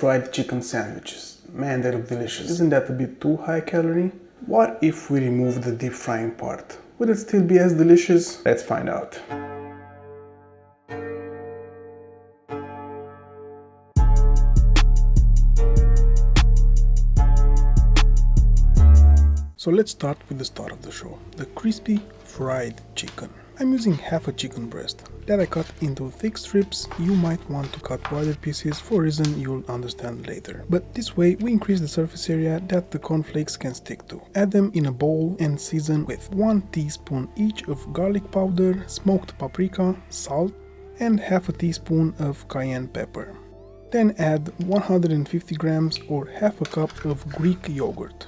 Fried chicken sandwiches. Man, they look delicious. Isn't that a bit too high calorie? What if we remove the deep frying part? Would it still be as delicious? Let's find out. So let's start with the start of the show, the crispy fried chicken. I'm using half a chicken breast that I cut into thick strips. You might want to cut wider pieces for a reason you'll understand later. But this way we increase the surface area that the cornflakes can stick to. Add them in a bowl and season with 1 teaspoon each of garlic powder, smoked paprika, salt, and half a teaspoon of cayenne pepper. Then add 150 grams or half a cup of Greek yogurt.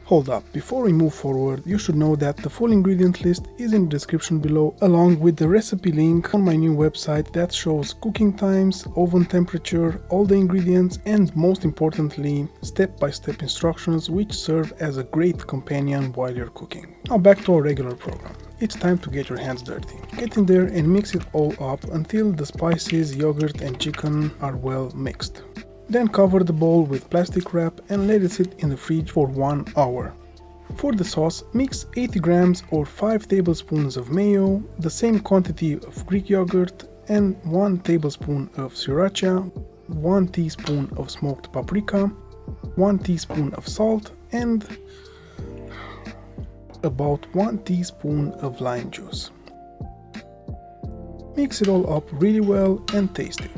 Hold up, before we move forward, you should know that the full ingredient list is in the description below, along with the recipe link on my new website that shows cooking times, oven temperature, all the ingredients, and most importantly, step-by-step instructions which serve as a great companion while you're cooking. Now back to our regular program. It's time to get your hands dirty. Get in there and mix it all up until the spices, yogurt, and chicken are well mixed. Then cover the bowl with plastic wrap and let it sit in the fridge for 1 hour. For the sauce, mix 80 grams or 5 tablespoons of mayo, the same quantity of Greek yogurt, and 1 tablespoon of sriracha, 1 teaspoon of smoked paprika, 1 teaspoon of salt, and about 1 teaspoon of lime juice. Mix it all up really well and taste it.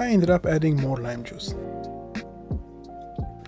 I ended up adding more lime juice.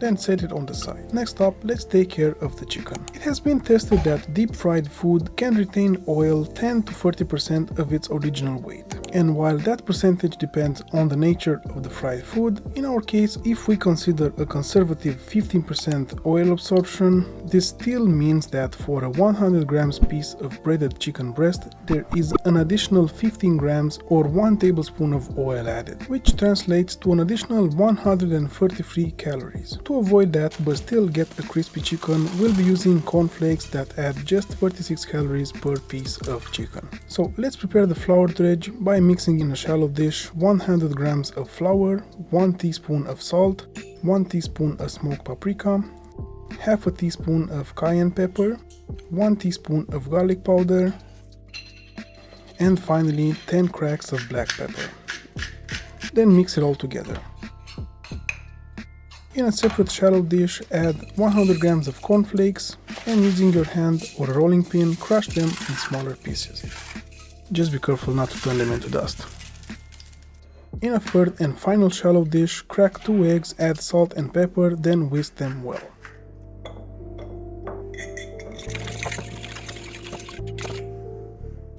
Then set it on the side. Next up, let's take care of the chicken. It has been tested that deep fried food can retain oil 10 to 40% of its original weight. And while that percentage depends on the nature of the fried food, in our case, if we consider a conservative 15% oil absorption, this still means that for a 100 grams piece of breaded chicken breast, there is an additional 15 grams or 1 tablespoon of oil added, which translates to an additional 133 calories. To avoid that but still get a crispy chicken, we'll be using cornflakes that add just 36 calories per piece of chicken. So let's prepare the flour dredge by mixing in a shallow dish 100 grams of flour, 1 teaspoon of salt, 1 teaspoon of smoked paprika, half a teaspoon of cayenne pepper, 1 teaspoon of garlic powder, and finally 10 cracks of black pepper. Then mix it all together. In a separate shallow dish, add 100 grams of cornflakes and using your hand or a rolling pin, crush them in smaller pieces. Just be careful not to turn them into dust. In a third and final shallow dish, crack 2 eggs, add salt and pepper, then whisk them well.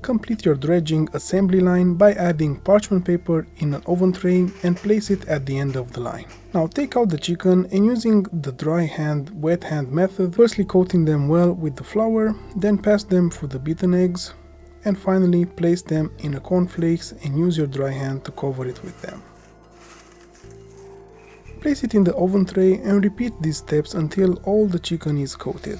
Complete your dredging assembly line by adding parchment paper in an oven tray and place it at the end of the line. Now take out the chicken and using the dry hand, wet hand method, firstly coating them well with the flour, then pass them through the beaten eggs, and finally place them in a cornflakes and use your dry hand to cover it with them. Place it in the oven tray and repeat these steps until all the chicken is coated.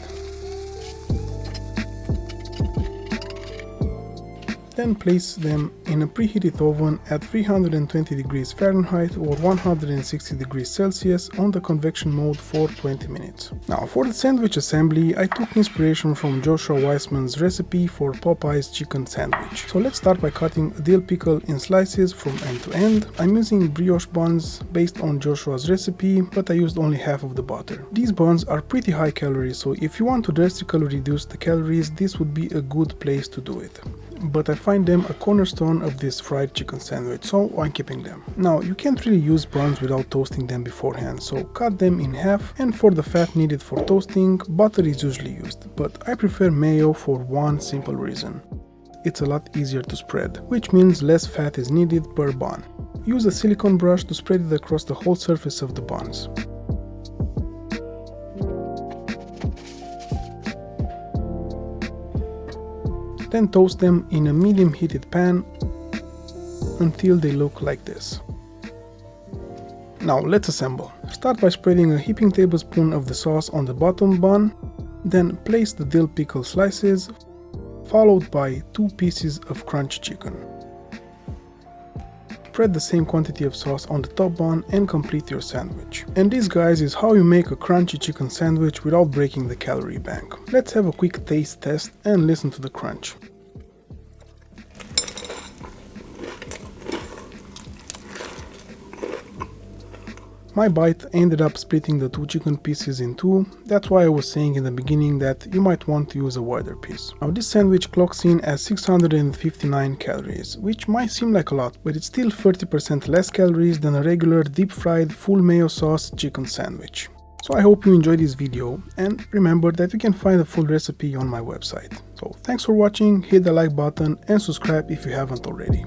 Then place them in a preheated oven at 320 degrees Fahrenheit or 160 degrees Celsius on the convection mode for 20 minutes. Now for the sandwich assembly, I took inspiration from Joshua Weissman's recipe for Popeyes chicken sandwich. So let's start by cutting a dill pickle in slices from end to end. I'm using brioche buns based on Joshua's recipe, but I used only half of the butter. These buns are pretty high calories, so if you want to drastically reduce the calories, this would be a good place to do it. But I find them a cornerstone of this fried chicken sandwich, so I'm keeping them. Now you can't really use buns without toasting them beforehand, so cut them in half, and for the fat needed for toasting, butter is usually used, but I prefer mayo for one simple reason. It's a lot easier to spread, which means less fat is needed per bun. Use a silicone brush to spread it across the whole surface of the buns. Then toast them in a medium heated pan until they look like this. Now let's assemble. Start by spreading a heaping tablespoon of the sauce on the bottom bun, then place the dill pickle slices, followed by 2 pieces of crunched chicken. spread the same quantity of sauce on the top bun and complete your sandwich. And this, guys, is how you make a crunchy chicken sandwich without breaking the calorie bank. Let's have a quick taste test and listen to the crunch. My bite ended up splitting the two chicken pieces in two. That's why I was saying in the beginning that you might want to use a wider piece. Now this sandwich clocks in as 659 calories, which might seem like a lot, but it's still 30% less calories than a regular deep-fried full mayo sauce chicken sandwich. So I hope you enjoyed this video, and remember that you can find a full recipe on my website. So thanks for watching, hit the like button and subscribe if you haven't already.